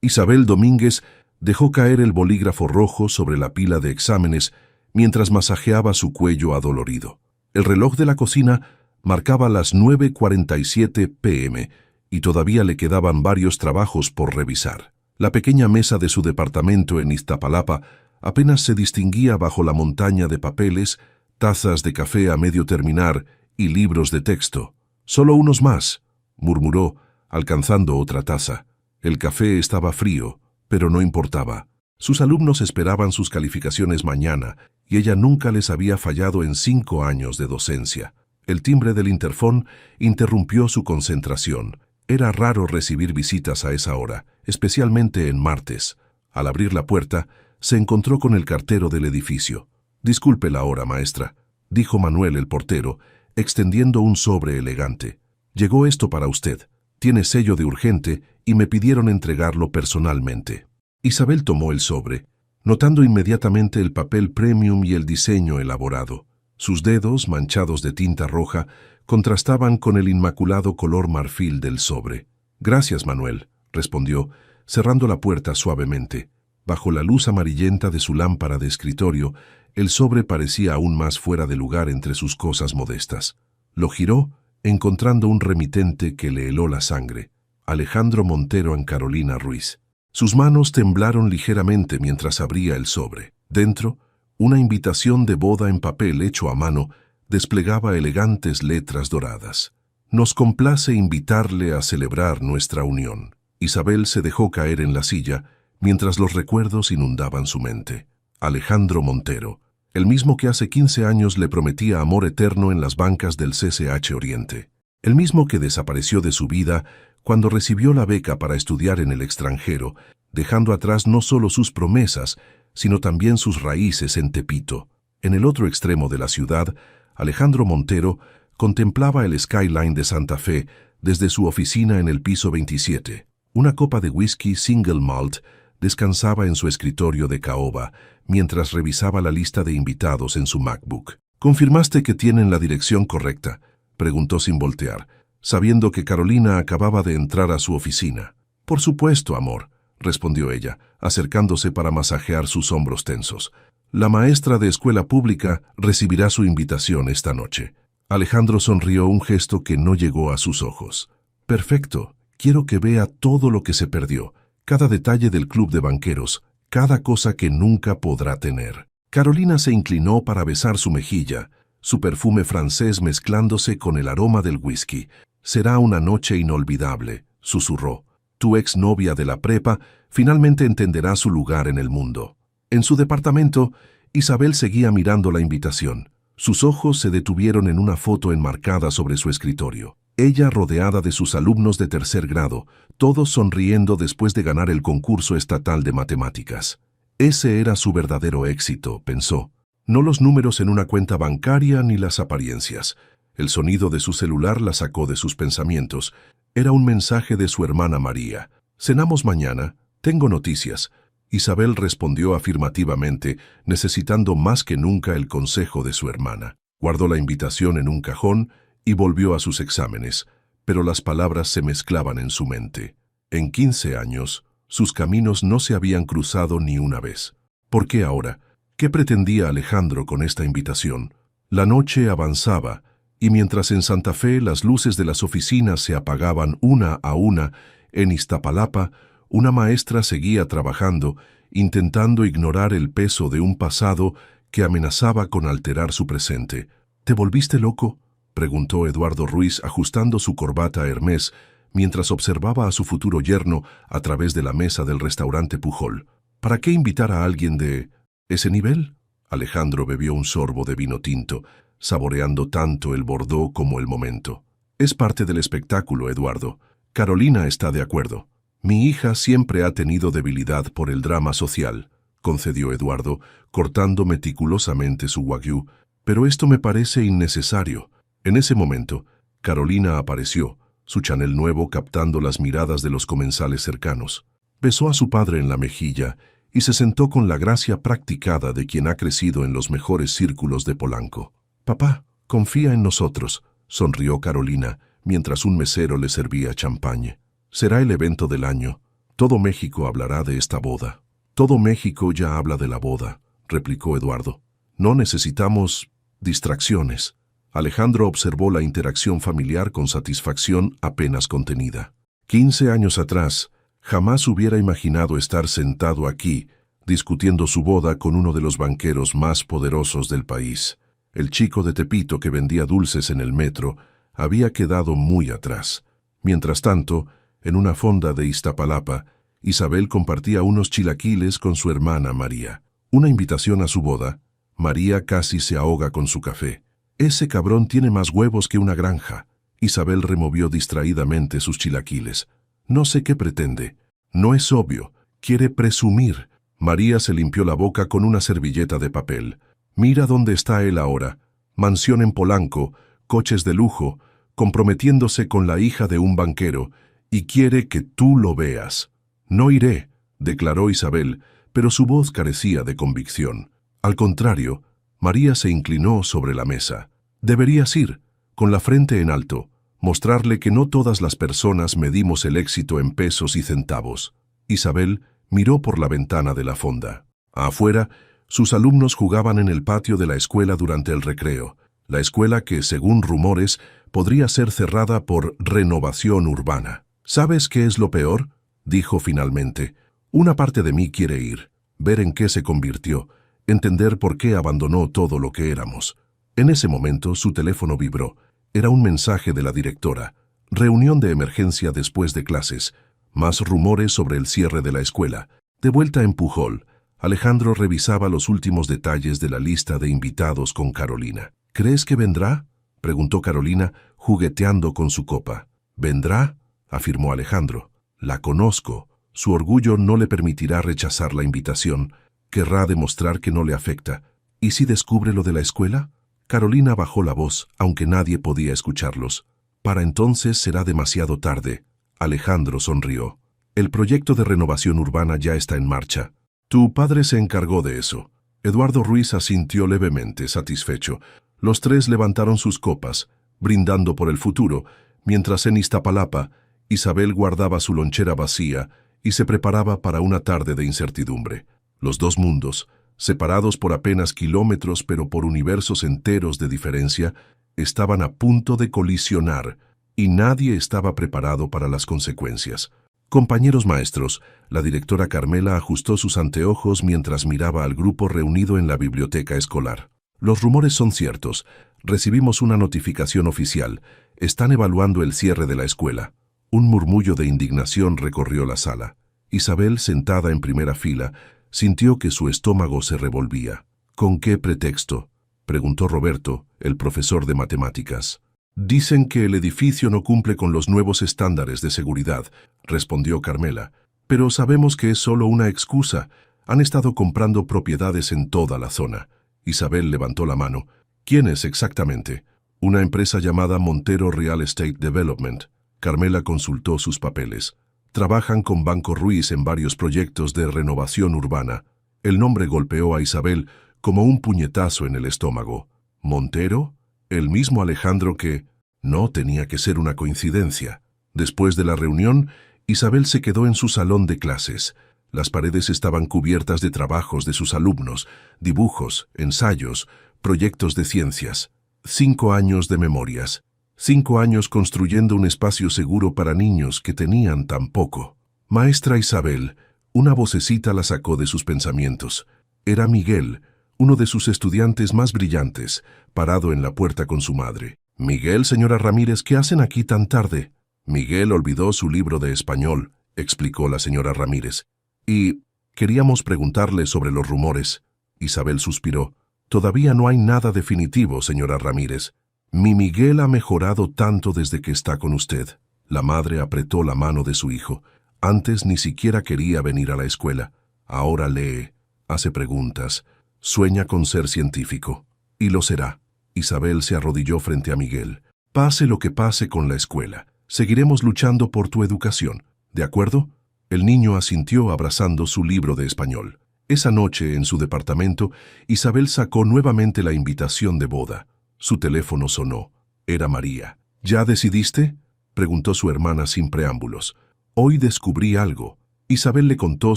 Isabel Domínguez dejó caer el bolígrafo rojo sobre la pila de exámenes mientras masajeaba su cuello adolorido. El reloj de la cocina marcaba las 9:47 p.m. y todavía le quedaban varios trabajos por revisar. La pequeña mesa de su departamento en Iztapalapa apenas se distinguía bajo la montaña de papeles, tazas de café a medio terminar y libros de texto. «Solo unos más», murmuró, alcanzando otra taza. El café estaba frío, pero no importaba. Sus alumnos esperaban sus calificaciones mañana, y ella nunca les había fallado en 5 años de docencia. El timbre del interfón interrumpió su concentración. Era raro recibir visitas a esa hora, especialmente en martes. Al abrir la puerta, se encontró con el cartero del edificio. «Disculpe la hora, maestra», dijo Manuel el portero, extendiendo un sobre elegante. «Llegó esto para usted. Tiene sello de urgente y me pidieron entregarlo personalmente». Isabel tomó el sobre, notando inmediatamente el papel premium y el diseño elaborado. Sus dedos, manchados de tinta roja, contrastaban con el inmaculado color marfil del sobre. «Gracias, Manuel», respondió, cerrando la puerta suavemente. Bajo la luz amarillenta de su lámpara de escritorio, el sobre parecía aún más fuera de lugar entre sus cosas modestas. Lo giró, encontrando un remitente que le heló la sangre. Alejandro Montero en Carolina Ruiz. Sus manos temblaron ligeramente mientras abría el sobre. Dentro, una invitación de boda en papel hecho a mano desplegaba elegantes letras doradas. «Nos complace invitarle a celebrar nuestra unión». Isabel se dejó caer en la silla mientras los recuerdos inundaban su mente. Alejandro Montero, el mismo que hace 15 años le prometía amor eterno en las bancas del CCH Oriente. El mismo que desapareció de su vida cuando recibió la beca para estudiar en el extranjero, dejando atrás no solo sus promesas, sino también sus raíces en Tepito. En el otro extremo de la ciudad, Alejandro Montero contemplaba el skyline de Santa Fe desde su oficina en el piso 27. Una copa de whisky single malt descansaba en su escritorio de caoba mientras revisaba la lista de invitados en su MacBook. «¿Confirmaste que tienen la dirección correcta?», preguntó sin voltear, sabiendo que Carolina acababa de entrar a su oficina. «Por supuesto, amor», respondió ella, acercándose para masajear sus hombros tensos. «La maestra de escuela pública recibirá su invitación esta noche». Alejandro sonrió, un gesto que no llegó a sus ojos. «Perfecto. Quiero que vea todo lo que se perdió, cada detalle del club de banqueros, cada cosa que nunca podrá tener». Carolina se inclinó para besar su mejilla, su perfume francés mezclándose con el aroma del whisky. «Será una noche inolvidable», susurró. «Tu exnovia de la prepa finalmente entenderá su lugar en el mundo». En su departamento, Isabel seguía mirando la invitación. Sus ojos se detuvieron en una foto enmarcada sobre su escritorio. Ella rodeada de sus alumnos de 3er grado, todos sonriendo después de ganar el concurso estatal de matemáticas. Ese era su verdadero éxito, pensó. No los números en una cuenta bancaria ni las apariencias. El sonido de su celular la sacó de sus pensamientos. Era un mensaje de su hermana María. «Cenamos mañana. Tengo noticias». Isabel respondió afirmativamente, necesitando más que nunca el consejo de su hermana. Guardó la invitación en un cajón y volvió a sus exámenes, pero las palabras se mezclaban en su mente. En 15 años, sus caminos no se habían cruzado ni una vez. ¿Por qué ahora? ¿Qué pretendía Alejandro con esta invitación? La noche avanzaba, y mientras en Santa Fe las luces de las oficinas se apagaban una a una, en Iztapalapa, una maestra seguía trabajando, intentando ignorar el peso de un pasado que amenazaba con alterar su presente. «¿Te volviste loco?», preguntó Eduardo Ruiz ajustando su corbata Hermès mientras observaba a su futuro yerno a través de la mesa del restaurante Pujol. «¿Para qué invitar a alguien de ese nivel?». Alejandro bebió un sorbo de vino tinto, saboreando tanto el Bordeaux como el momento. «Es parte del espectáculo, Eduardo. Carolina está de acuerdo». «Mi hija siempre ha tenido debilidad por el drama social», concedió Eduardo, cortando meticulosamente su wagyu, «pero esto me parece innecesario». En ese momento, Carolina apareció, su Chanel nuevo captando las miradas de los comensales cercanos. Besó a su padre en la mejilla y se sentó con la gracia practicada de quien ha crecido en los mejores círculos de Polanco. «Papá, confía en nosotros», sonrió Carolina, mientras un mesero le servía champagne. «Será el evento del año. Todo México hablará de esta boda. Todo México ya habla de la boda, replicó Eduardo. No necesitamos distracciones. Alejandro observó la interacción familiar con satisfacción apenas contenida. 15 años atrás, jamás hubiera imaginado estar sentado aquí, discutiendo su boda con uno de los banqueros más poderosos del país. El chico de Tepito que vendía dulces en el metro había quedado muy atrás. Mientras tanto, en una fonda de Iztapalapa, Isabel compartía unos chilaquiles con su hermana María. Una invitación a su boda. María casi se ahoga con su café. Ese cabrón tiene más huevos que una granja. Isabel removió distraídamente sus chilaquiles. No sé qué pretende. No es obvio. Quiere presumir. María se limpió la boca con una servilleta de papel. Mira dónde está él ahora. Mansión en Polanco, coches de lujo, comprometiéndose con la hija de un banquero, y quiere que tú lo veas. No iré, declaró Isabel, pero su voz carecía de convicción. Al contrario, María se inclinó sobre la mesa. Deberías ir, con la frente en alto, mostrarle que no todas las personas medimos el éxito en pesos y centavos. Isabel miró por la ventana de la fonda. Afuera, sus alumnos jugaban en el patio de la escuela durante el recreo, la escuela que, según rumores, podría ser cerrada por renovación urbana. ¿Sabes qué es lo peor?, dijo finalmente. Una parte de mí quiere ir, ver en qué se convirtió, entender por qué abandonó todo lo que éramos. En ese momento su teléfono vibró. Era un mensaje de la directora. Reunión de emergencia después de clases. Más rumores sobre el cierre de la escuela. De vuelta en Pujol, Alejandro revisaba los últimos detalles de la lista de invitados con Carolina. ¿Crees que vendrá?, preguntó Carolina, jugueteando con su copa. ¿Vendrá?, afirmó Alejandro. La conozco. Su orgullo no le permitirá rechazar la invitación. Querrá demostrar que no le afecta. ¿Y si descubre lo de la escuela? Carolina bajó la voz, aunque nadie podía escucharlos. Para entonces será demasiado tarde. Alejandro sonrió. El proyecto de renovación urbana ya está en marcha. Tu padre se encargó de eso. Eduardo Ruiz asintió levemente, satisfecho. Los tres levantaron sus copas, brindando por el futuro, mientras en Iztapalapa, Isabel guardaba su lonchera vacía y se preparaba para una tarde de incertidumbre. Los dos mundos, separados por apenas kilómetros pero por universos enteros de diferencia, estaban a punto de colisionar y nadie estaba preparado para las consecuencias. Compañeros maestros, la directora Carmela ajustó sus anteojos mientras miraba al grupo reunido en la biblioteca escolar. Los rumores son ciertos. Recibimos una notificación oficial. Están evaluando el cierre de la escuela. Un murmullo de indignación recorrió la sala. Isabel, sentada en primera fila, sintió que su estómago se revolvía. ¿Con qué pretexto?, preguntó Roberto, el profesor de matemáticas. Dicen que el edificio no cumple con los nuevos estándares de seguridad, respondió Carmela. Pero sabemos que es solo una excusa. Han estado comprando propiedades en toda la zona. Isabel levantó la mano. ¿Quiénes exactamente? Una empresa llamada Montero Real Estate Development. Carmela consultó sus papeles. Trabajan con Banco Ruiz en varios proyectos de renovación urbana. El nombre golpeó a Isabel como un puñetazo en el estómago. ¿Montero? El mismo Alejandro que... No tenía que ser una coincidencia. Después de la reunión, Isabel se quedó en su salón de clases. Las paredes estaban cubiertas de trabajos de sus alumnos, dibujos, ensayos, proyectos de ciencias. 5 años de memorias. 5 años construyendo un espacio seguro para niños que tenían tan poco. Maestra Isabel, una vocecita la sacó de sus pensamientos. Era Miguel, uno de sus estudiantes más brillantes, parado en la puerta con su madre. «Miguel, señora Ramírez, ¿qué hacen aquí tan tarde?» Miguel olvidó su libro de español, explicó la señora Ramírez. «Y queríamos preguntarle sobre los rumores». Isabel suspiró. «Todavía no hay nada definitivo, señora Ramírez. Mi Miguel ha mejorado tanto desde que está con usted». La madre apretó la mano de su hijo. Antes ni siquiera quería venir a la escuela. Ahora lee, hace preguntas, sueña con ser científico. Y lo será. Isabel se arrodilló frente a Miguel. «Pase lo que pase con la escuela, seguiremos luchando por tu educación. ¿De acuerdo?» El niño asintió abrazando su libro de español. Esa noche, en su departamento, Isabel sacó nuevamente la invitación de boda. Su teléfono sonó. Era María. «¿Ya decidiste?», preguntó su hermana sin preámbulos. «Hoy descubrí algo. Isabel le contó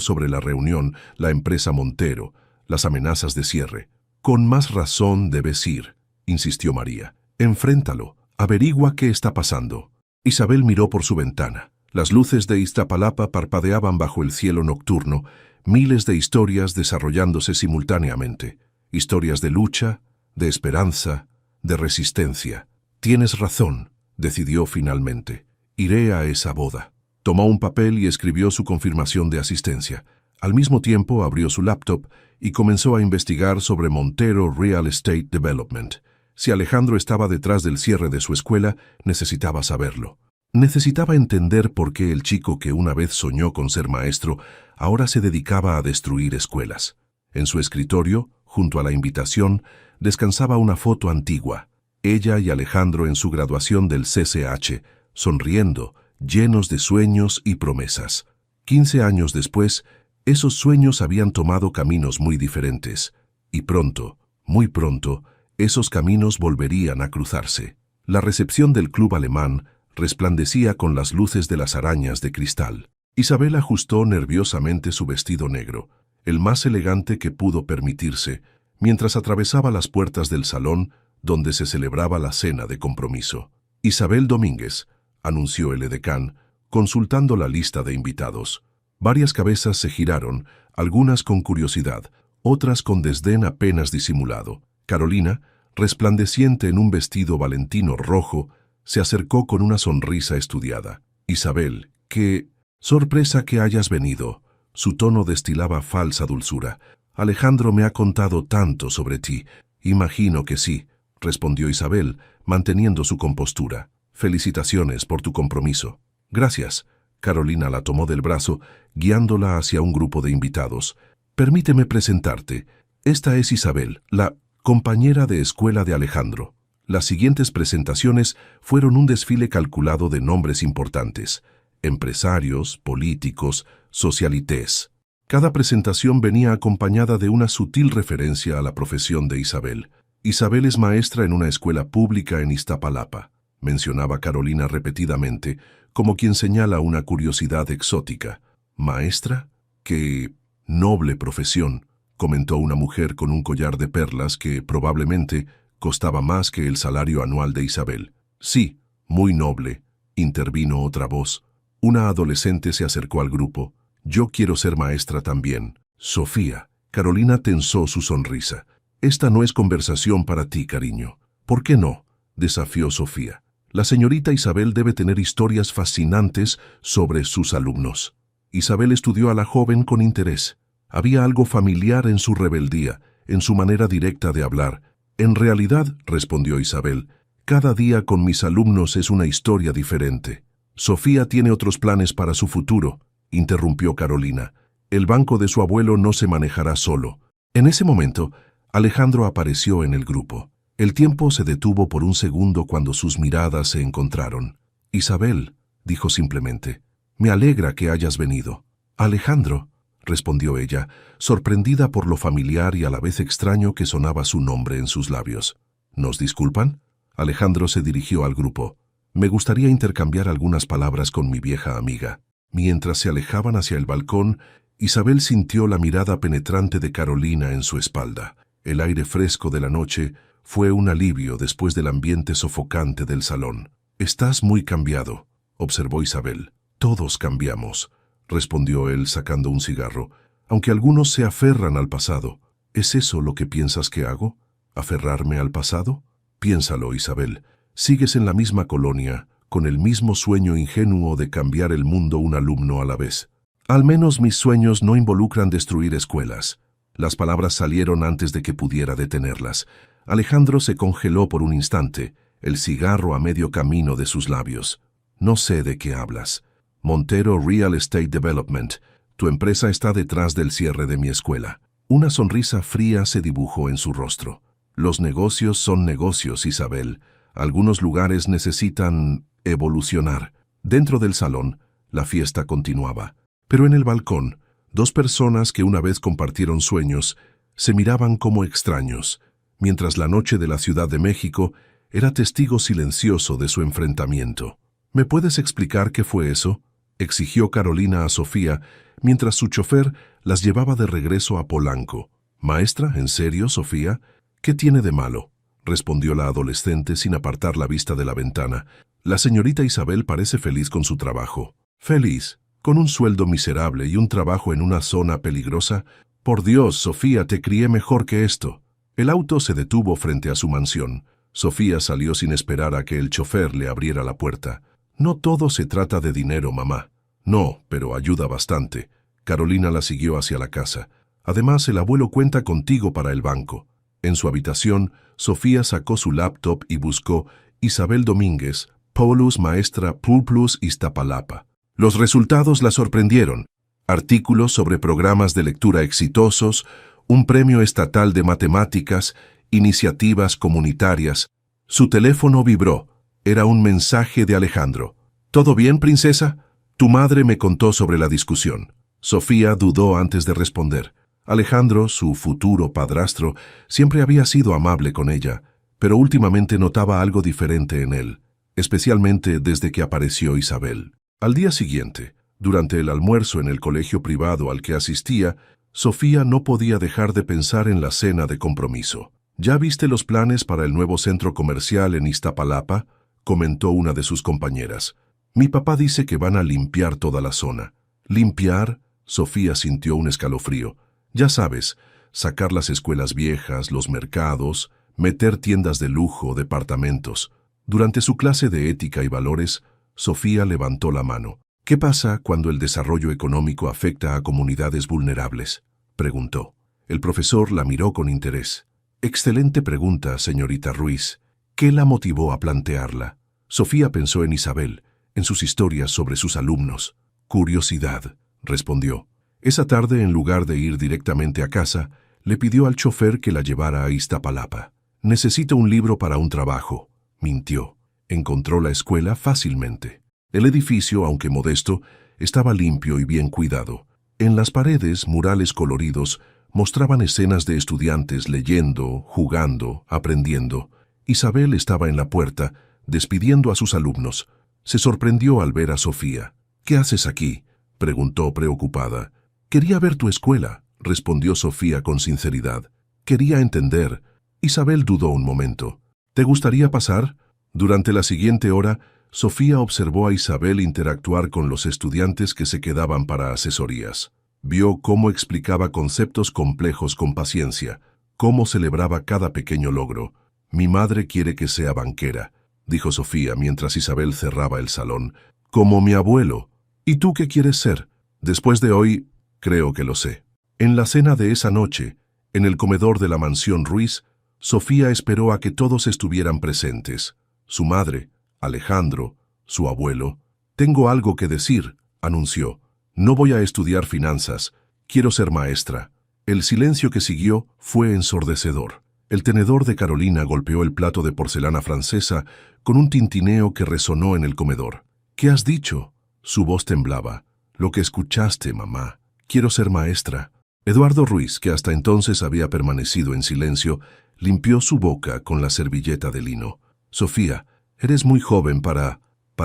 sobre la reunión, la empresa Montero, las amenazas de cierre. Con más razón debes ir, insistió María. Enfréntalo, averigua qué está pasando. Isabel miró por su ventana. Las luces de Iztapalapa parpadeaban bajo el cielo nocturno, miles de historias desarrollándose simultáneamente. Historias de lucha, de esperanza, de resistencia. Tienes razón, decidió finalmente. Iré a esa boda. Tomó un papel y escribió su confirmación de asistencia. Al mismo tiempo abrió su laptop y comenzó a investigar sobre Montero Real Estate Development. Si Alejandro estaba detrás del cierre de su escuela, necesitaba saberlo. Necesitaba entender por qué el chico que una vez soñó con ser maestro ahora se dedicaba a destruir escuelas. En su escritorio, junto a la invitación, descansaba una foto antigua. Ella y Alejandro en su graduación del CCH, sonriendo, llenos de sueños y promesas. 15 años después, esos sueños habían tomado caminos muy diferentes. Y pronto, muy pronto, esos caminos volverían a cruzarse. La recepción del club alemán resplandecía con las luces de las arañas de cristal. Isabel ajustó nerviosamente su vestido negro, el más elegante que pudo permitirse, mientras atravesaba las puertas del salón donde se celebraba la cena de compromiso. Isabel Domínguez, anunció el edecán, consultando la lista de invitados. Varias cabezas se giraron, algunas con curiosidad, otras con desdén apenas disimulado. Carolina, resplandeciente en un vestido valentino rojo, se acercó con una sonrisa estudiada. Isabel, qué sorpresa que hayas venido. Su tono destilaba falsa dulzura. Alejandro me ha contado tanto sobre ti. Imagino que sí, respondió Isabel, manteniendo su compostura. Felicitaciones por tu compromiso. Gracias. Carolina la tomó del brazo, guiándola hacia un grupo de invitados. Permíteme presentarte. Esta es Isabel, la compañera de escuela de Alejandro. Las siguientes presentaciones fueron un desfile calculado de nombres importantes: empresarios, políticos, socialités. Cada presentación venía acompañada de una sutil referencia a la profesión de Isabel. Isabel es maestra en una escuela pública en Iztapalapa, mencionaba Carolina repetidamente, como quien señala una curiosidad exótica. ¿Maestra? ¡Qué noble profesión!, comentó una mujer con un collar de perlas que, probablemente, costaba más que el salario anual de Isabel. Sí, muy noble, intervino otra voz. Una adolescente se acercó al grupo. Yo quiero ser maestra también. Sofía. Carolina tensó su sonrisa. Esta no es conversación para ti, cariño. ¿Por qué no?, desafió Sofía. La señorita Isabel debe tener historias fascinantes sobre sus alumnos. Isabel estudió a la joven con interés. Había algo familiar en su rebeldía, en su manera directa de hablar. En realidad, respondió Isabel, cada día con mis alumnos es una historia diferente. Sofía tiene otros planes para su futuro, interrumpió Carolina. El banco de su abuelo no se manejará solo. En ese momento, Alejandro apareció en el grupo. El tiempo se detuvo por un segundo cuando sus miradas se encontraron. Isabel, dijo simplemente, me alegra que hayas venido. Alejandro, respondió ella, sorprendida por lo familiar y a la vez extraño que sonaba su nombre en sus labios. ¿Nos disculpan? Alejandro se dirigió al grupo. Me gustaría intercambiar algunas palabras con mi vieja amiga. Mientras se alejaban hacia el balcón, Isabel sintió la mirada penetrante de Carolina en su espalda. El aire fresco de la noche fue un alivio después del ambiente sofocante del salón. «Estás muy cambiado», observó Isabel. «Todos cambiamos», respondió él sacando un cigarro, «aunque algunos se aferran al pasado. ¿Es eso lo que piensas que hago? ¿Aferrarme al pasado? Piénsalo, Isabel. Sigues en la misma colonia, con el mismo sueño ingenuo de cambiar el mundo un alumno a la vez. Al menos mis sueños no involucran destruir escuelas». Las palabras salieron antes de que pudiera detenerlas. Alejandro se congeló por un instante, el cigarro a medio camino de sus labios. «No sé de qué hablas. Montero Real Estate Development. Tu empresa está detrás del cierre de mi escuela». Una sonrisa fría se dibujó en su rostro. «Los negocios son negocios, Isabel. Algunos lugares necesitan evolucionar». Dentro del salón, la fiesta continuaba. Pero en el balcón, dos personas que una vez compartieron sueños se miraban como extraños, mientras la noche de la Ciudad de México era testigo silencioso de su enfrentamiento. «¿Me puedes explicar qué fue eso?», exigió Carolina a Sofía, mientras su chofer las llevaba de regreso a Polanco. «Maestra, ¿en serio, Sofía? ¿Qué tiene de malo?», respondió la adolescente sin apartar la vista de la ventana. «La señorita Isabel parece feliz con su trabajo». «¿Feliz? ¿Con un sueldo miserable y un trabajo en una zona peligrosa? Por Dios, Sofía, te crié mejor que esto». El auto se detuvo frente a su mansión. Sofía salió sin esperar a que el chofer le abriera la puerta. «No todo se trata de dinero, mamá». «No, pero ayuda bastante». Carolina la siguió hacia la casa. «Además, el abuelo cuenta contigo para el banco». En su habitación, Sofía sacó su laptop y buscó Isabel Domínguez, Paulus Maestra Pulplus Iztapalapa. Los resultados la sorprendieron. Artículos sobre programas de lectura exitosos, un premio estatal de matemáticas, iniciativas comunitarias. Su teléfono vibró. Era un mensaje de Alejandro. «¿Todo bien, princesa? Tu madre me contó sobre la discusión». Sofía dudó antes de responder. Alejandro, su futuro padrastro, siempre había sido amable con ella, pero últimamente notaba algo diferente en él, especialmente desde que apareció Isabel. Al día siguiente, durante el almuerzo en el colegio privado al que asistía, Sofía no podía dejar de pensar en la cena de compromiso. «¿Ya viste los planes para el nuevo centro comercial en Iztapalapa?», comentó una de sus compañeras. «Mi papá dice que van a limpiar toda la zona». «¿Limpiar?», Sofía sintió un escalofrío. «Ya sabes, sacar las escuelas viejas, los mercados, meter tiendas de lujo, departamentos». Durante su clase de ética y valores, Sofía levantó la mano. «¿Qué pasa cuando el desarrollo económico afecta a comunidades vulnerables?», preguntó. El profesor la miró con interés. «Excelente pregunta, señorita Ruiz. ¿Qué la motivó a plantearla?». Sofía pensó en Isabel, en sus historias sobre sus alumnos. «Curiosidad», respondió. Esa tarde, en lugar de ir directamente a casa, le pidió al chofer que la llevara a Iztapalapa. «Necesito un libro para un trabajo», mintió. Encontró la escuela fácilmente. El edificio, aunque modesto, estaba limpio y bien cuidado. En las paredes, murales coloridos mostraban escenas de estudiantes leyendo, jugando, aprendiendo. Isabel estaba en la puerta, despidiendo a sus alumnos. Se sorprendió al ver a Sofía. «¿Qué haces aquí?», preguntó preocupada. «Quería ver tu escuela», respondió Sofía con sinceridad. Quería entender. Isabel dudó un momento. «¿Te gustaría pasar?». Durante la siguiente hora, Sofía observó a Isabel interactuar con los estudiantes que se quedaban para asesorías. Vio cómo explicaba conceptos complejos con paciencia, cómo celebraba cada pequeño logro. «Mi madre quiere que sea banquera», dijo Sofía mientras Isabel cerraba el salón. «Como mi abuelo. ¿Y tú qué quieres ser? Después de hoy, creo que lo sé». En la cena de esa noche, en el comedor de la mansión Ruiz, Sofía esperó a que todos estuvieran presentes. Su madre, Alejandro, su abuelo. «Tengo algo que decir», anunció. «No voy a estudiar finanzas. Quiero ser maestra». El silencio que siguió fue ensordecedor. El tenedor de Carolina golpeó el plato de porcelana francesa con un tintineo que resonó en el comedor. «¿Qué has dicho?». Su voz temblaba. «Lo que escuchaste, mamá. Quiero ser maestra». Eduardo Ruiz, que hasta entonces había permanecido en silencio, limpió su boca con la servilleta de lino. «Sofía, ¿eres muy joven para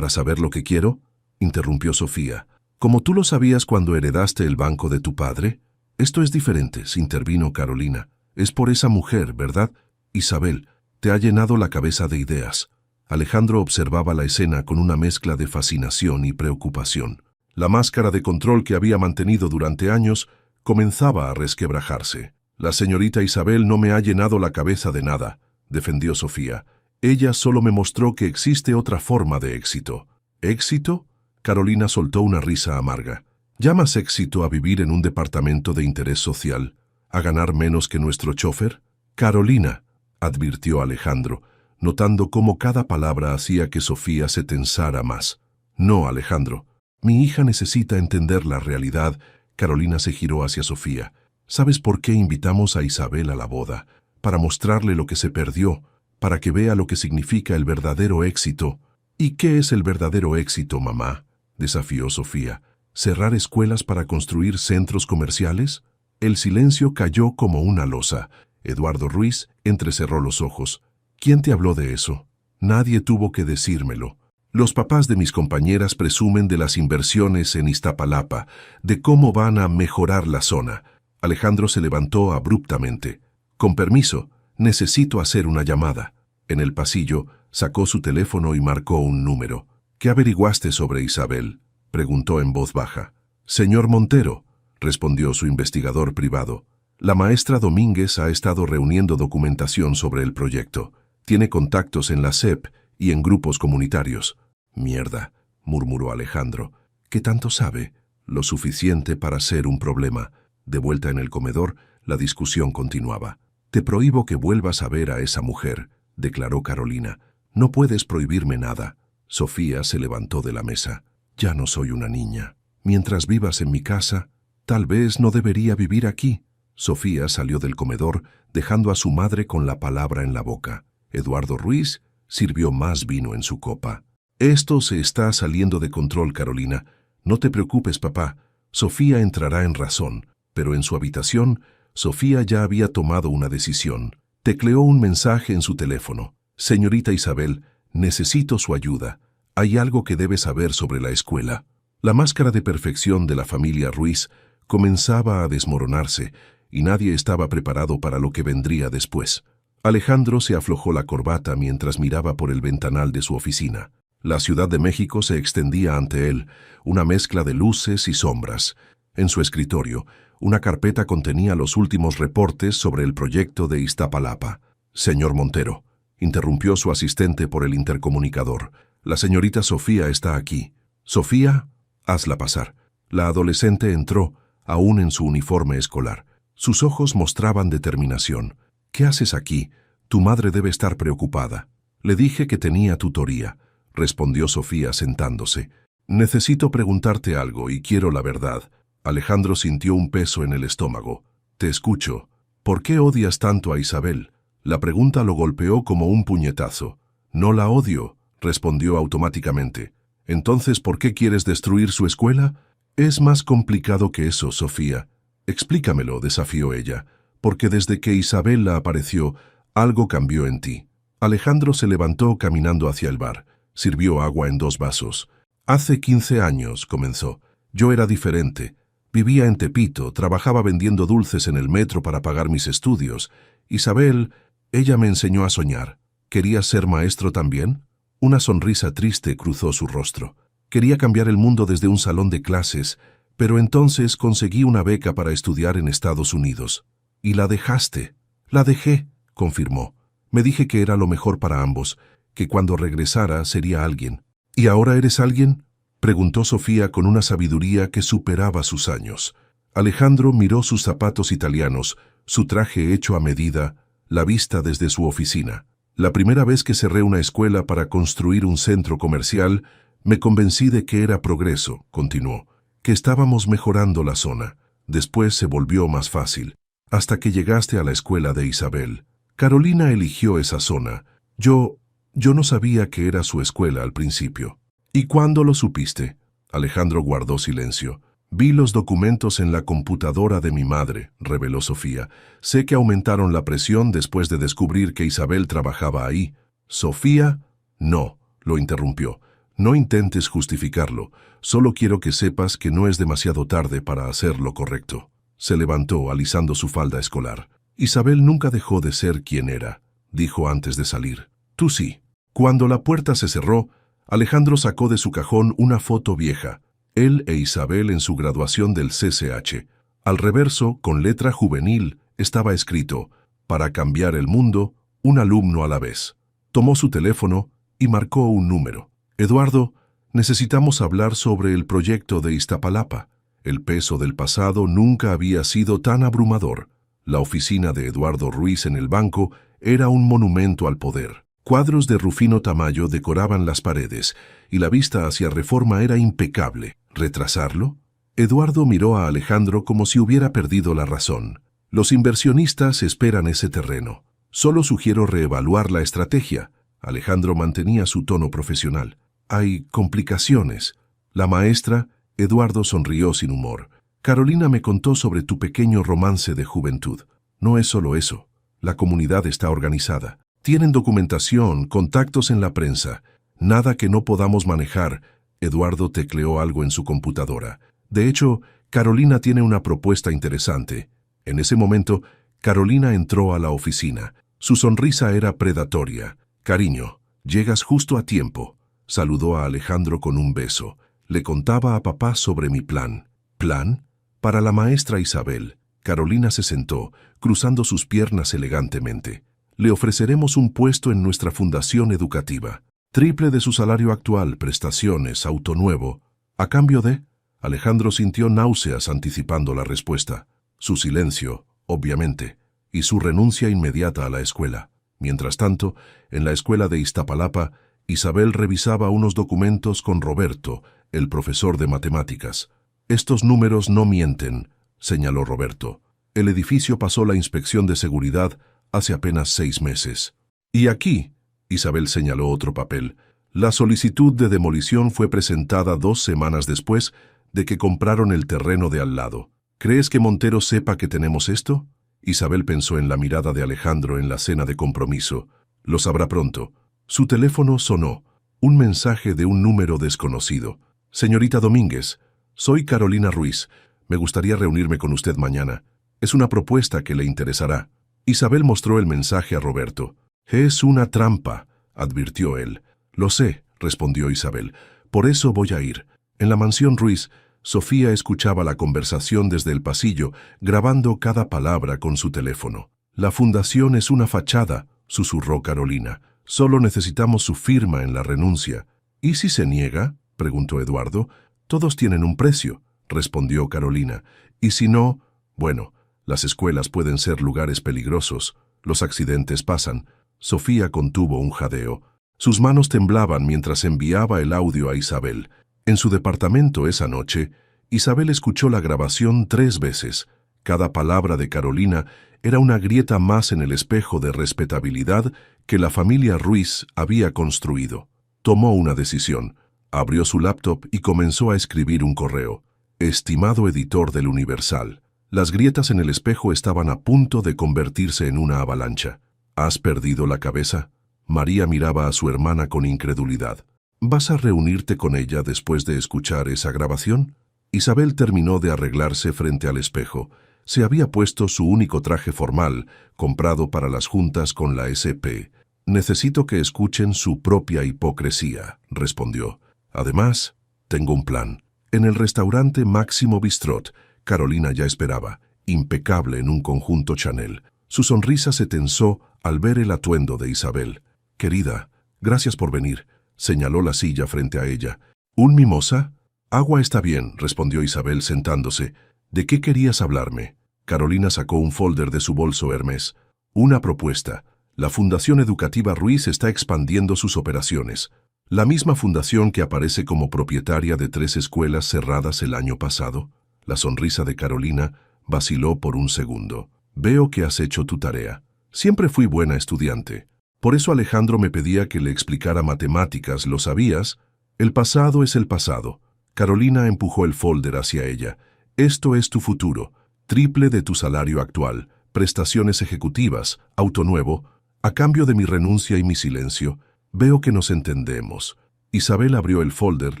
saber lo que quiero?», interrumpió Sofía. «¿Como tú lo sabías cuando heredaste el banco de tu padre?». «Esto es diferente», intervino Carolina. «Es por esa mujer, ¿verdad? Isabel, te ha llenado la cabeza de ideas». Alejandro observaba la escena con una mezcla de fascinación y preocupación. La máscara de control que había mantenido durante años comenzaba a resquebrajarse. «La señorita Isabel no me ha llenado la cabeza de nada», defendió Sofía. «Ella solo me mostró que existe otra forma de éxito». «¿Éxito?». Carolina soltó una risa amarga. «¿Llamas éxito a vivir en un departamento de interés social? ¿A ganar menos que nuestro chofer?». «Carolina», advirtió Alejandro, notando cómo cada palabra hacía que Sofía se tensara más. «No, Alejandro. Mi hija necesita entender la realidad». Carolina se giró hacia Sofía. «¿Sabes por qué invitamos a Isabel a la boda? Para mostrarle lo que se perdió, para que vea lo que significa el verdadero éxito». «¿Y qué es el verdadero éxito, mamá?», desafió Sofía. «¿Cerrar escuelas para construir centros comerciales?». El silencio cayó como una losa. Eduardo Ruiz entrecerró los ojos. «¿Quién te habló de eso?». «Nadie tuvo que decírmelo». Los papás de mis compañeras presumen de las inversiones en Iztapalapa, de cómo van a mejorar la zona. Alejandro se levantó abruptamente. Con permiso, necesito hacer una llamada. En el pasillo, sacó su teléfono y marcó un número. ¿Qué averiguaste sobre Isabel?, preguntó en voz baja. Señor Montero, respondió su investigador privado. La maestra Domínguez ha estado reuniendo documentación sobre el proyecto. Tiene contactos en la SEP y en grupos comunitarios. Mierda, murmuró Alejandro. ¿Qué tanto sabe? Lo suficiente para ser un problema. De vuelta en el comedor, la discusión continuaba. Te prohíbo que vuelvas a ver a esa mujer, declaró Carolina. No puedes prohibirme nada. Sofía se levantó de la mesa. Ya no soy una niña. Mientras vivas en mi casa, tal vez no debería vivir aquí. Sofía salió del comedor, dejando a su madre con la palabra en la boca. Eduardo Ruiz sirvió más vino en su copa. Esto se está saliendo de control, Carolina. No te preocupes, papá. Sofía entrará en razón. Pero en su habitación, Sofía ya había tomado una decisión. Tecleó un mensaje en su teléfono. Señorita Isabel, necesito su ayuda. Hay algo que debe saber sobre la escuela. La máscara de perfección de la familia Ruiz comenzaba a desmoronarse y nadie estaba preparado para lo que vendría después. Alejandro se aflojó la corbata mientras miraba por el ventanal de su oficina. La Ciudad de México se extendía ante él, una mezcla de luces y sombras. En su escritorio, una carpeta contenía los últimos reportes sobre el proyecto de Iztapalapa. Señor Montero, interrumpió su asistente por el intercomunicador. La señorita Sofía está aquí. Sofía, hazla pasar. La adolescente entró, aún en su uniforme escolar. Sus ojos mostraban determinación. ¿Qué haces aquí? Tu madre debe estar preocupada. Le dije que tenía tutoría, respondió Sofía sentándose. Necesito preguntarte algo y quiero la verdad. Alejandro sintió un peso en el estómago. Te escucho. ¿Por qué odias tanto a Isabel? La pregunta lo golpeó como un puñetazo. No la odio, respondió automáticamente. Entonces, ¿por qué quieres destruir su escuela? Es más complicado que eso, Sofía. Explícamelo, desafió ella, porque desde que Isabel apareció, algo cambió en ti. Alejandro se levantó caminando hacia el bar. Sirvió agua en 2 vasos. Hace 15 años, comenzó. Yo era diferente. Vivía en Tepito, trabajaba vendiendo dulces en el metro para pagar mis estudios. Isabel, ella me enseñó a soñar. ¿Querías ser maestro también? Una sonrisa triste cruzó su rostro. Quería cambiar el mundo desde un salón de clases, pero entonces conseguí una beca para estudiar en Estados Unidos. ¿Y la dejaste? La dejé, confirmó. Me dije que era lo mejor para ambos, que cuando regresara sería alguien. ¿Y ahora eres alguien?, preguntó Sofía con una sabiduría que superaba sus años. Alejandro miró sus zapatos italianos, su traje hecho a medida, la vista desde su oficina. La primera vez que cerré una escuela para construir un centro comercial, me convencí de que era progreso, continuó, que estábamos mejorando la zona. Después se volvió más fácil, hasta que llegaste a la escuela de Isabel. Carolina eligió esa zona. Yo no sabía que era su escuela al principio. ¿Y cuándo lo supiste? Alejandro guardó silencio. Vi los documentos en la computadora de mi madre, reveló Sofía. Sé que aumentaron la presión después de descubrir que Isabel trabajaba ahí. ¿Sofía? No, lo interrumpió. No intentes justificarlo. Solo quiero que sepas que no es demasiado tarde para hacer lo correcto. Se levantó, alisando su falda escolar. Isabel nunca dejó de ser quien era, dijo antes de salir. Tú sí. Cuando la puerta se cerró, Alejandro sacó de su cajón una foto vieja, él e Isabel en su graduación del CCH. Al reverso, con letra juvenil, estaba escrito, para cambiar el mundo, un alumno a la vez. Tomó su teléfono y marcó un número. Eduardo, necesitamos hablar sobre el proyecto de Iztapalapa. El peso del pasado nunca había sido tan abrumador. La oficina de Eduardo Ruiz en el banco era un monumento al poder. Cuadros de Rufino Tamayo decoraban las paredes, y la vista hacia Reforma era impecable. ¿Retrasarlo? Eduardo miró a Alejandro como si hubiera perdido la razón. Los inversionistas esperan ese terreno. Solo sugiero reevaluar la estrategia. Alejandro mantenía su tono profesional. Hay complicaciones. La maestra, Eduardo sonrió sin humor. Carolina me contó sobre tu pequeño romance de juventud. No es solo eso. La comunidad está organizada. Tienen documentación, contactos en la prensa. Nada que no podamos manejar. Eduardo tecleó algo en su computadora. De hecho, Carolina tiene una propuesta interesante. En ese momento, Carolina entró a la oficina. Su sonrisa era predatoria. Cariño, llegas justo a tiempo. Saludó a Alejandro con un beso. Le contaba a papá sobre mi plan. ¿Plan? Para la maestra Isabel. Carolina se sentó, cruzando sus piernas elegantemente. Le ofreceremos un puesto en nuestra fundación educativa. Triple de su salario actual, prestaciones, auto nuevo. ¿A cambio de? Alejandro sintió náuseas anticipando la respuesta. Su silencio, obviamente, y su renuncia inmediata a la escuela. Mientras tanto, en la escuela de Iztapalapa, Isabel revisaba unos documentos con Roberto, el profesor de matemáticas. «Estos números no mienten», señaló Roberto. «El edificio pasó la inspección de seguridad hace apenas 6 meses. Y aquí», Isabel señaló otro papel, «la solicitud de demolición fue presentada 2 semanas después de que compraron el terreno de al lado. ¿Crees que Montero sepa que tenemos esto?» Isabel pensó en la mirada de Alejandro en la cena de compromiso. Lo sabrá pronto. Su teléfono sonó. Un mensaje de un número desconocido. «Señorita Domínguez, soy Carolina Ruiz. Me gustaría reunirme con usted mañana. Es una propuesta que le interesará». Isabel mostró el mensaje a Roberto. «Es una trampa», advirtió él. «Lo sé», respondió Isabel. «Por eso voy a ir». En la mansión Ruiz, Sofía escuchaba la conversación desde el pasillo, grabando cada palabra con su teléfono. «La fundación es una fachada», susurró Carolina. «Solo necesitamos su firma en la renuncia». «¿Y si se niega?», preguntó Eduardo. «Todos tienen un precio», respondió Carolina. «Y si no, bueno, las escuelas pueden ser lugares peligrosos. Los accidentes pasan». Sofía contuvo un jadeo. Sus manos temblaban mientras enviaba el audio a Isabel. En su departamento esa noche, Isabel escuchó la grabación 3 veces. Cada palabra de Carolina era una grieta más en el espejo de respetabilidad que la familia Ruiz había construido. Tomó una decisión. Abrió su laptop y comenzó a escribir un correo. «Estimado editor del Universal, las grietas en el espejo estaban a punto de convertirse en una avalancha. ¿Has perdido la cabeza?». María miraba a su hermana con incredulidad. «¿Vas a reunirte con ella después de escuchar esa grabación?». Isabel terminó de arreglarse frente al espejo. Se había puesto su único traje formal, comprado para las juntas con la SP. «Necesito que escuchen su propia hipocresía», respondió. «Además, tengo un plan». En el restaurante Máximo Bistrot, Carolina ya esperaba, impecable en un conjunto Chanel. Su sonrisa se tensó al ver el atuendo de Isabel. «Querida, gracias por venir», señaló la silla frente a ella. «¿Un mimosa?». «Agua está bien», respondió Isabel sentándose. «¿De qué querías hablarme?». Carolina sacó un folder de su bolso Hermes. «Una propuesta. La Fundación Educativa Ruiz está expandiendo sus operaciones. La misma fundación que aparece como propietaria de 3 escuelas cerradas el año pasado». La sonrisa de Carolina vaciló por un segundo. «Veo que has hecho tu tarea. Siempre fui buena estudiante. Por eso Alejandro me pedía que le explicara matemáticas, ¿lo sabías? El pasado es el pasado». Carolina empujó el folder hacia ella. «Esto es tu futuro. Triple de tu salario actual, prestaciones ejecutivas, auto nuevo. A cambio de mi renuncia y mi silencio, veo que nos entendemos». Isabel abrió el folder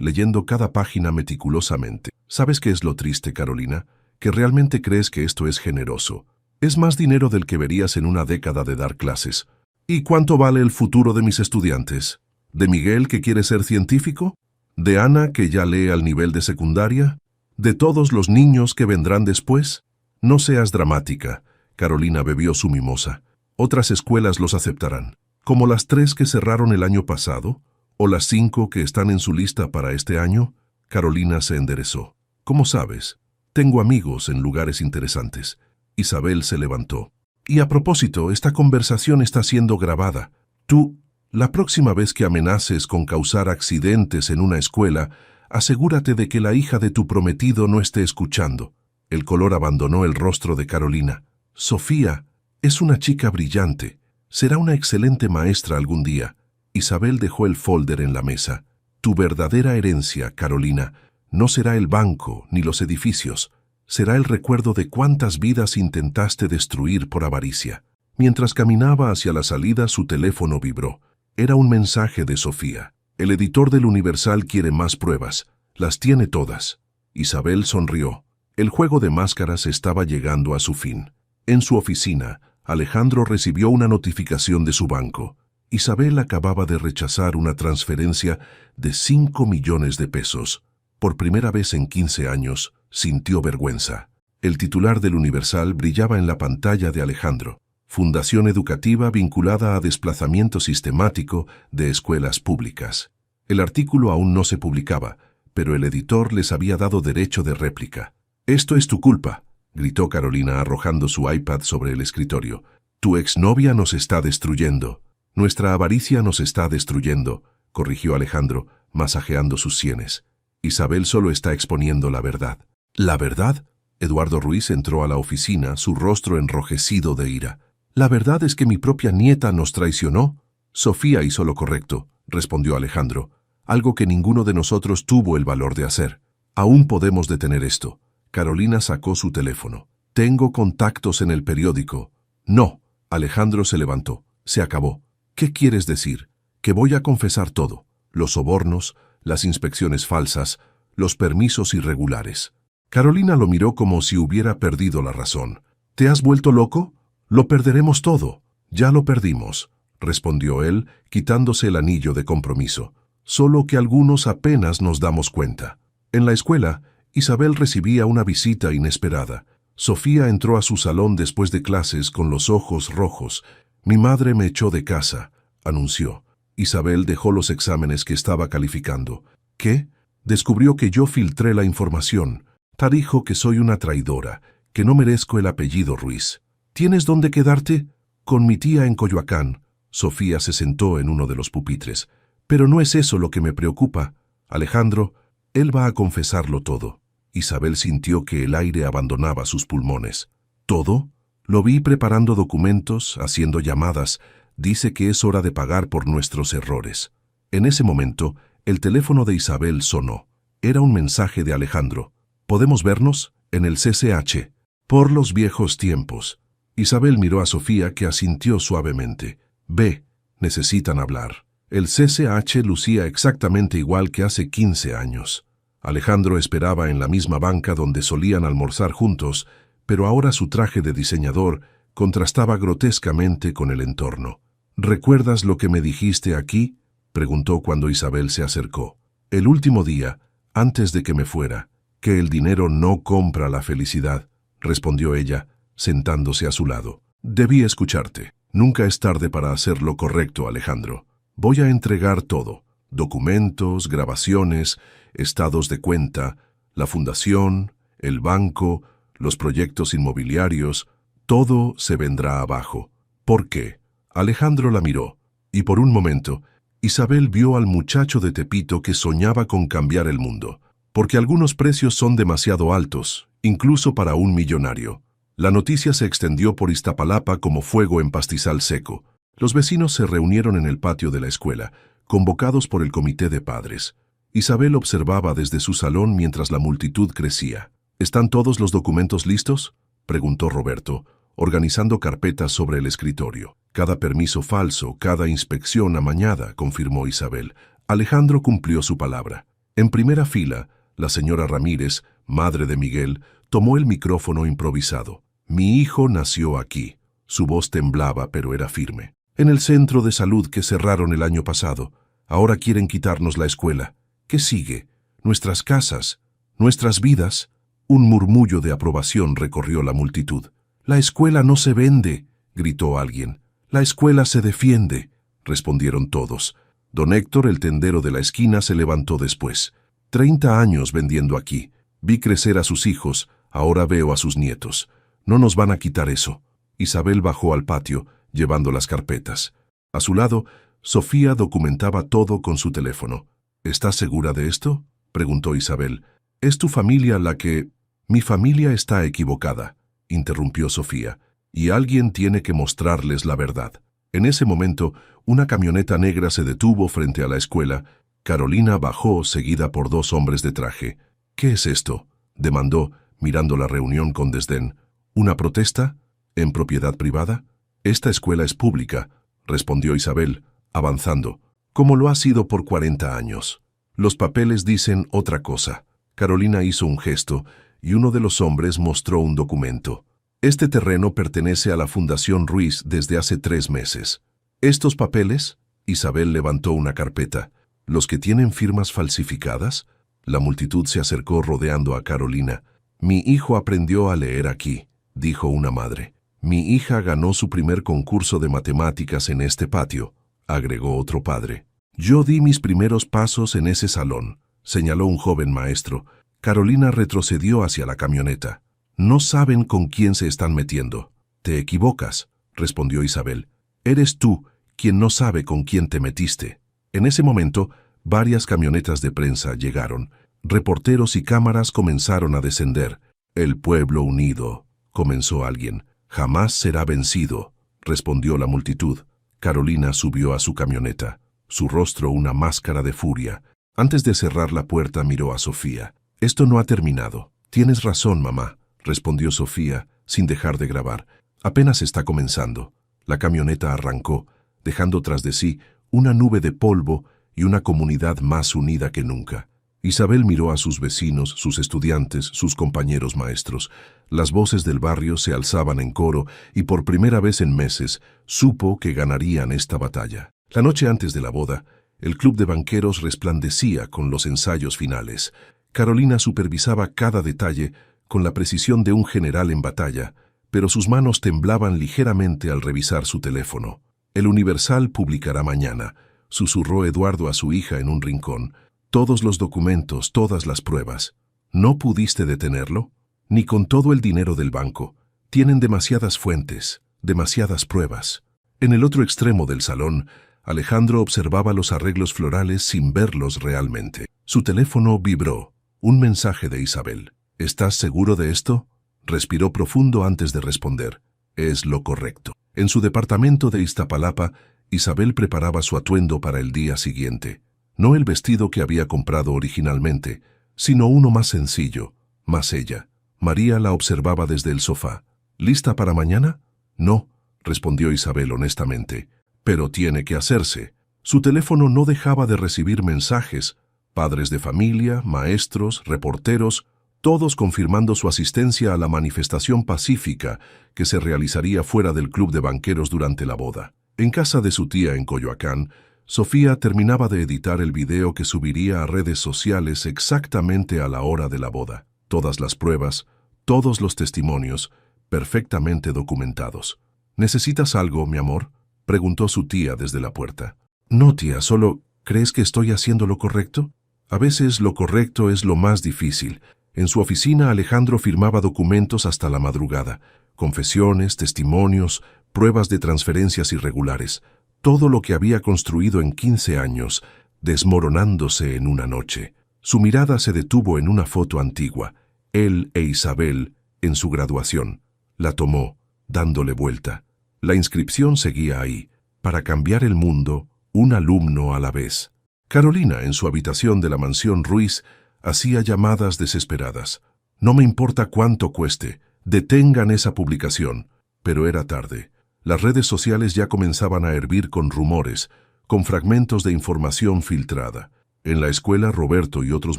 leyendo cada página meticulosamente. «¿Sabes qué es lo triste, Carolina? Que realmente crees que esto es generoso. Es más dinero del que verías en una década de dar clases. ¿Y cuánto vale el futuro de mis estudiantes? ¿De Miguel, que quiere ser científico? ¿De Ana, que ya lee al nivel de secundaria? ¿De todos los niños que vendrán después? No seas dramática». Carolina bebió su mimosa. «Otras escuelas los aceptarán, como las 3 que cerraron el año pasado, o las 5 que están en su lista para este año». Carolina se enderezó. «¿Cómo sabes? Tengo amigos en lugares interesantes». Isabel se levantó. «Y a propósito, esta conversación está siendo grabada. Tú, la próxima vez que amenaces con causar accidentes en una escuela, asegúrate de que la hija de tu prometido no esté escuchando». El color abandonó el rostro de Carolina. «Sofía es una chica brillante. Será una excelente maestra algún día». Isabel dejó el folder en la mesa. «Tu verdadera herencia, Carolina, no será el banco ni los edificios. Será el recuerdo de cuántas vidas intentaste destruir por avaricia». Mientras caminaba hacia la salida, su teléfono vibró. Era un mensaje de Sofía. El editor del Universal quiere más pruebas. Las tiene todas. Isabel sonrió. El juego de máscaras estaba llegando a su fin. En su oficina, Alejandro recibió una notificación de su banco. Isabel acababa de rechazar una transferencia de 5 millones de pesos. Por primera vez en 15 años, sintió vergüenza. El titular del Universal brillaba en la pantalla de Alejandro. Fundación educativa vinculada a desplazamiento sistemático de escuelas públicas. El artículo aún no se publicaba, pero el editor les había dado derecho de réplica. «Esto es tu culpa», gritó Carolina arrojando su iPad sobre el escritorio. «Tu exnovia nos está destruyendo. Nuestra avaricia nos está destruyendo», corrigió Alejandro, masajeando sus sienes. «Isabel solo está exponiendo la verdad». «¿La verdad?». Eduardo Ruiz entró a la oficina, su rostro enrojecido de ira. «La verdad es que mi propia nieta nos traicionó». «Sofía hizo lo correcto», respondió Alejandro, «algo que ninguno de nosotros tuvo el valor de hacer. Aún podemos detener esto». Carolina sacó su teléfono. «Tengo contactos en el periódico». «No». Alejandro se levantó. «Se acabó». «¿Qué quieres decir?». «Que voy a confesar todo. Los sobornos, las inspecciones falsas, los permisos irregulares». Carolina lo miró como si hubiera perdido la razón. «¿Te has vuelto loco? Lo perderemos todo». «Ya lo perdimos», respondió él, quitándose el anillo de compromiso. «Solo que algunos apenas nos damos cuenta». En la escuela, Isabel recibía una visita inesperada. Sofía entró a su salón después de clases con los ojos rojos. «Mi madre me echó de casa», anunció. Isabel dejó los exámenes que estaba calificando. «¿Qué?». «Descubrió que yo filtré la información. Dijo que soy una traidora, que no merezco el apellido Ruiz». «¿Tienes dónde quedarte?». «Con mi tía en Coyoacán». Sofía se sentó en uno de los pupitres. «Pero no es eso lo que me preocupa. Alejandro, él va a confesarlo todo». Isabel sintió que el aire abandonaba sus pulmones. «¿Todo?». «Lo vi preparando documentos, haciendo llamadas. Dice que es hora de pagar por nuestros errores». En ese momento, el teléfono de Isabel sonó. Era un mensaje de Alejandro. «¿Podemos vernos?». «En el CCH». «Por los viejos tiempos». Isabel miró a Sofía, que asintió suavemente. «Ve, necesitan hablar». El CCH lucía exactamente igual que hace 15 años. Alejandro esperaba en la misma banca donde solían almorzar juntos, pero ahora su traje de diseñador contrastaba grotescamente con el entorno. «¿Recuerdas lo que me dijiste aquí?», preguntó cuando Isabel se acercó. «El último día, antes de que me fuera, que el dinero no compra la felicidad», respondió ella, sentándose a su lado. «Debí escucharte. Nunca es tarde para hacer lo correcto, Alejandro. Voy a entregar todo. Documentos, grabaciones, estados de cuenta, la fundación, el banco, los proyectos inmobiliarios, todo se vendrá abajo». «¿Por qué?». Alejandro la miró, y por un momento, Isabel vio al muchacho de Tepito que soñaba con cambiar el mundo. «Porque algunos precios son demasiado altos, incluso para un millonario». La noticia se extendió por Iztapalapa como fuego en pastizal seco. Los vecinos se reunieron en el patio de la escuela, convocados por el comité de padres. Isabel observaba desde su salón mientras la multitud crecía. «¿Están todos los documentos listos?», preguntó Roberto, organizando carpetas sobre el escritorio. «Cada permiso falso, cada inspección amañada», confirmó Isabel. Alejandro cumplió su palabra. En primera fila, la señora Ramírez, madre de Miguel, tomó el micrófono improvisado. «Mi hijo nació aquí». Su voz temblaba, pero era firme. «En el centro de salud que cerraron el año pasado. Ahora quieren quitarnos la escuela. ¿Qué sigue? Nuestras casas, nuestras vidas». Un murmullo de aprobación recorrió la multitud. «La escuela no se vende», gritó alguien. «La escuela se defiende», respondieron todos. Don Héctor, el tendero de la esquina, se levantó después. «30 años vendiendo aquí. Vi crecer a sus hijos, ahora veo a sus nietos. No nos van a quitar eso». Isabel bajó al patio, llevando las carpetas. A su lado, Sofía documentaba todo con su teléfono. «¿Estás segura de esto?», preguntó Isabel. «Es tu familia la que...». «Mi familia está equivocada», interrumpió Sofía, «y alguien tiene que mostrarles la verdad». En ese momento, una camioneta negra se detuvo frente a la escuela. Carolina bajó, seguida por 2 hombres de traje. «¿Qué es esto?», demandó, mirando la reunión con desdén. «¿Una protesta? ¿En propiedad privada?». «Esta escuela es pública», respondió Isabel, avanzando. como lo ha sido por 40 años. Los papeles dicen otra cosa. Carolina hizo un gesto y uno de los hombres mostró un documento. Este terreno pertenece a la Fundación Ruiz desde hace 3 meses. ¿Estos papeles? Isabel levantó una carpeta. ¿Los que tienen firmas falsificadas? La multitud se acercó rodeando a Carolina. Mi hijo aprendió a leer aquí, dijo una madre. Mi hija ganó su primer concurso de matemáticas en este patio, agregó otro padre. Yo di mis primeros pasos en ese salón, señaló un joven maestro. Carolina retrocedió hacia la camioneta. No saben con quién se están metiendo. Te equivocas, respondió Isabel. Eres tú quien no sabe con quién te metiste. En ese momento, varias camionetas de prensa llegaron. Reporteros y cámaras comenzaron a descender. El pueblo unido, comenzó alguien. Jamás será vencido, respondió la multitud. Carolina subió a su camioneta, su rostro una máscara de furia. Antes de cerrar la puerta miró a Sofía. Esto no ha terminado. Tienes razón, mamá, respondió Sofía, sin dejar de grabar. Apenas está comenzando. La camioneta arrancó, dejando tras de sí una nube de polvo y una comunidad más unida que nunca. Isabel miró a sus vecinos, sus estudiantes, sus compañeros maestros. Las voces del barrio se alzaban en coro y por primera vez en meses supo que ganarían esta batalla. La noche antes de la boda, el club de banqueros resplandecía con los ensayos finales. Carolina supervisaba cada detalle con la precisión de un general en batalla, pero sus manos temblaban ligeramente al revisar su teléfono. El Universal publicará mañana, susurró Eduardo a su hija en un rincón. Todos los documentos, todas las pruebas. ¿No pudiste detenerlo? Ni con todo el dinero del banco. Tienen demasiadas fuentes, demasiadas pruebas. En el otro extremo del salón, Alejandro observaba los arreglos florales sin verlos realmente. Su teléfono vibró. Un mensaje de Isabel. ¿Estás seguro de esto? Respiró profundo antes de responder. Es lo correcto. En su departamento de Iztapalapa, Isabel preparaba su atuendo para el día siguiente. No el vestido que había comprado originalmente, sino uno más sencillo, más ella. María la observaba desde el sofá. ¿Lista para mañana? No, respondió Isabel honestamente. Pero tiene que hacerse. Su teléfono no dejaba de recibir mensajes, padres de familia, maestros, reporteros, todos confirmando su asistencia a la manifestación pacífica que se realizaría fuera del club de banqueros durante la boda. En casa de su tía en Coyoacán, Sofía terminaba de editar el video que subiría a redes sociales exactamente a la hora de la boda. Todas las pruebas, todos los testimonios, perfectamente documentados. ¿Necesitas algo, mi amor?, preguntó su tía desde la puerta. No, tía, solo, ¿crees que estoy haciendo lo correcto? A veces lo correcto es lo más difícil. En su oficina Alejandro firmaba documentos hasta la madrugada, confesiones, testimonios, pruebas de transferencias irregulares, todo lo que había construido en 15 años, desmoronándose en una noche. Su mirada se detuvo en una foto antigua, él e Isabel, en su graduación. La tomó, dándole vuelta. La inscripción seguía ahí, para cambiar el mundo, un alumno a la vez. Carolina, en su habitación de la mansión Ruiz, hacía llamadas desesperadas. No me importa cuánto cueste, detengan esa publicación. Pero era tarde. Las redes sociales ya comenzaban a hervir con rumores, con fragmentos de información filtrada. En la escuela, Roberto y otros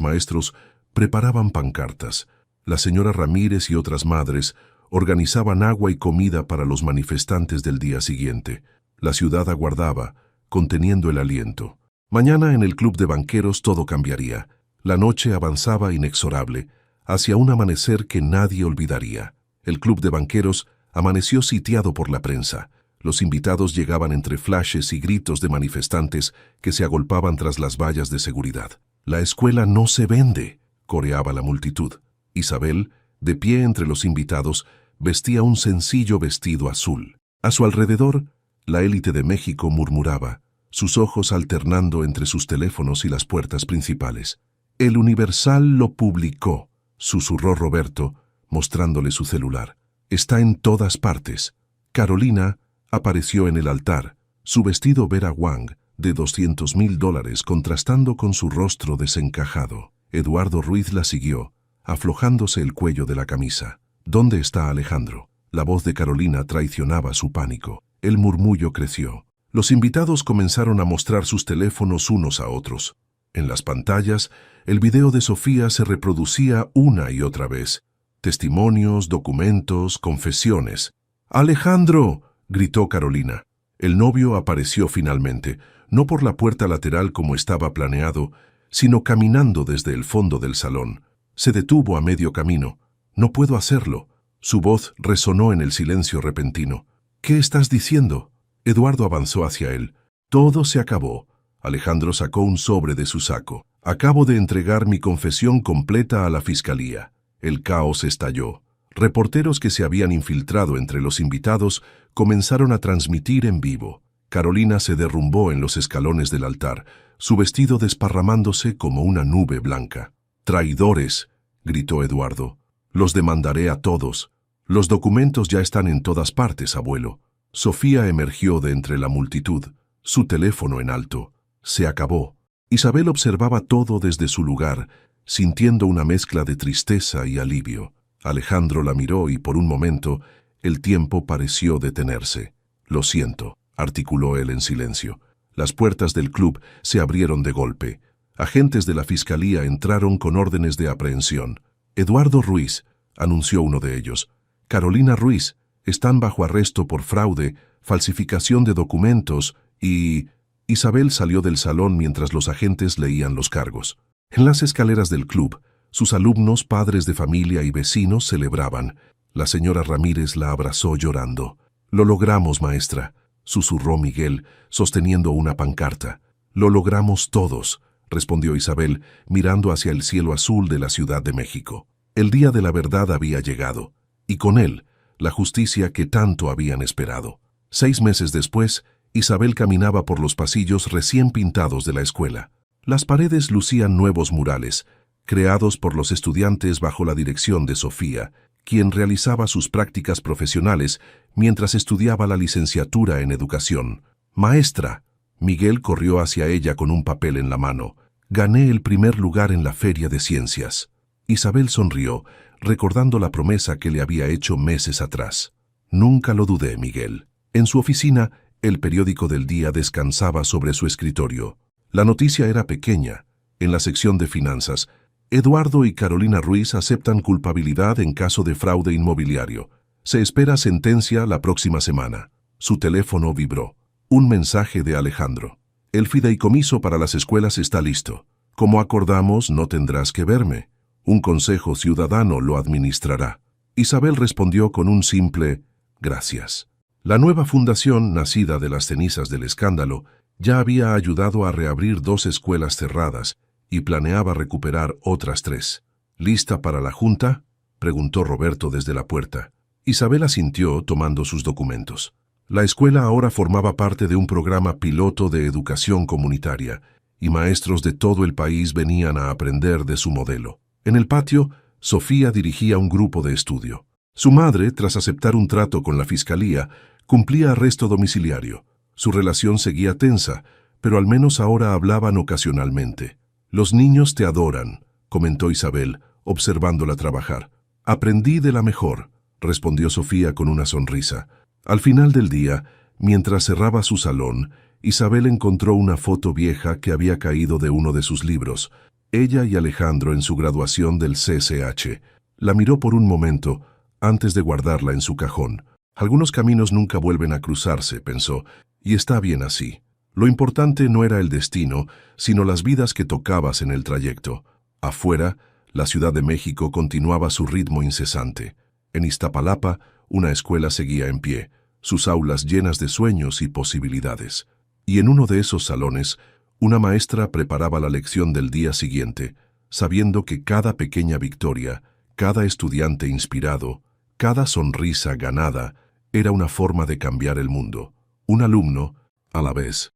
maestros preparaban pancartas. La señora Ramírez y otras madres organizaban agua y comida para los manifestantes del día siguiente. La ciudad aguardaba, conteniendo el aliento. Mañana en el club de banqueros todo cambiaría. La noche avanzaba inexorable, hacia un amanecer que nadie olvidaría. El club de banqueros amaneció sitiado por la prensa. Los invitados llegaban entre flashes y gritos de manifestantes que se agolpaban tras las vallas de seguridad. «La escuela no se vende», coreaba la multitud. Isabel, de pie entre los invitados, vestía un sencillo vestido azul. A su alrededor, la élite de México murmuraba, sus ojos alternando entre sus teléfonos y las puertas principales. «El Universal lo publicó», susurró Roberto, mostrándole su celular. «Está en todas partes». Carolina apareció en el altar, su vestido Vera Wang, de $200,000, contrastando con su rostro desencajado. Eduardo Ruiz la siguió, aflojándose el cuello de la camisa. «¿Dónde está Alejandro?». La voz de Carolina traicionaba su pánico. El murmullo creció. Los invitados comenzaron a mostrar sus teléfonos unos a otros. En las pantallas, el video de Sofía se reproducía una y otra vez. Testimonios, documentos, confesiones. ¡Alejandro!, gritó Carolina. El novio apareció finalmente, no por la puerta lateral como estaba planeado, sino caminando desde el fondo del salón. Se detuvo a medio camino. «No puedo hacerlo». Su voz resonó en el silencio repentino. «¿Qué estás diciendo?». Eduardo avanzó hacia él. «Todo se acabó». Alejandro sacó un sobre de su saco. «Acabo de entregar mi confesión completa a la fiscalía». El caos estalló. Reporteros que se habían infiltrado entre los invitados comenzaron a transmitir en vivo. Carolina se derrumbó en los escalones del altar, su vestido desparramándose como una nube blanca. «¡Traidores!», gritó Eduardo. «Los demandaré a todos. Los documentos ya están en todas partes, abuelo». Sofía emergió de entre la multitud, su teléfono en alto. Se acabó. Isabel observaba todo desde su lugar, sintiendo una mezcla de tristeza y alivio. Alejandro la miró y por un momento el tiempo pareció detenerse. «Lo siento», articuló él en silencio. Las puertas del club se abrieron de golpe. Agentes de la fiscalía entraron con órdenes de aprehensión. «Eduardo Ruiz», anunció uno de ellos. «Carolina Ruiz, están bajo arresto por fraude, falsificación de documentos y...». Isabel salió del salón mientras los agentes leían los cargos. En las escaleras del club, sus alumnos, padres de familia y vecinos celebraban. La señora Ramírez la abrazó llorando. «Lo logramos, maestra», susurró Miguel, sosteniendo una pancarta. «Lo logramos todos», respondió Isabel, mirando hacia el cielo azul de la Ciudad de México. El día de la verdad había llegado, y con él, la justicia que tanto habían esperado. 6 meses después, Isabel caminaba por los pasillos recién pintados de la escuela. Las paredes lucían nuevos murales, creados por los estudiantes bajo la dirección de Sofía, quien realizaba sus prácticas profesionales mientras estudiaba la licenciatura en educación. «Maestra», Miguel corrió hacia ella con un papel en la mano. «Gané el primer lugar en la Feria de Ciencias». Isabel sonrió, recordando la promesa que le había hecho meses atrás. «Nunca lo dudé, Miguel». En su oficina, el periódico del día descansaba sobre su escritorio. La noticia era pequeña. En la sección de finanzas, Eduardo y Carolina Ruiz aceptan culpabilidad en caso de fraude inmobiliario. Se espera sentencia la próxima semana. Su teléfono vibró. Un mensaje de Alejandro. «El fideicomiso para las escuelas está listo. Como acordamos, no tendrás que verme. Un consejo ciudadano lo administrará». Isabel respondió con un simple «gracias». La nueva fundación, nacida de las cenizas del escándalo, ya había ayudado a reabrir 2 escuelas cerradas y planeaba recuperar otras 3. «¿Lista para la junta?», preguntó Roberto desde la puerta. Isabel asintió tomando sus documentos. La escuela ahora formaba parte de un programa piloto de educación comunitaria, y maestros de todo el país venían a aprender de su modelo. En el patio, Sofía dirigía un grupo de estudio. Su madre, tras aceptar un trato con la fiscalía, cumplía arresto domiciliario. Su relación seguía tensa, pero al menos ahora hablaban ocasionalmente. «Los niños te adoran», comentó Isabel, observándola trabajar. «Aprendí de la mejor», respondió Sofía con una sonrisa. Al final del día, mientras cerraba su salón, Isabel encontró una foto vieja que había caído de uno de sus libros. Ella y Alejandro en su graduación del CCH. La miró por un momento, antes de guardarla en su cajón. Algunos caminos nunca vuelven a cruzarse, pensó, y está bien así. Lo importante no era el destino, sino las vidas que tocabas en el trayecto. Afuera, la Ciudad de México continuaba su ritmo incesante. En Iztapalapa, una escuela seguía en pie, sus aulas llenas de sueños y posibilidades. Y en uno de esos salones, una maestra preparaba la lección del día siguiente, sabiendo que cada pequeña victoria, cada estudiante inspirado, cada sonrisa ganada, era una forma de cambiar el mundo. Un alumno, a la vez,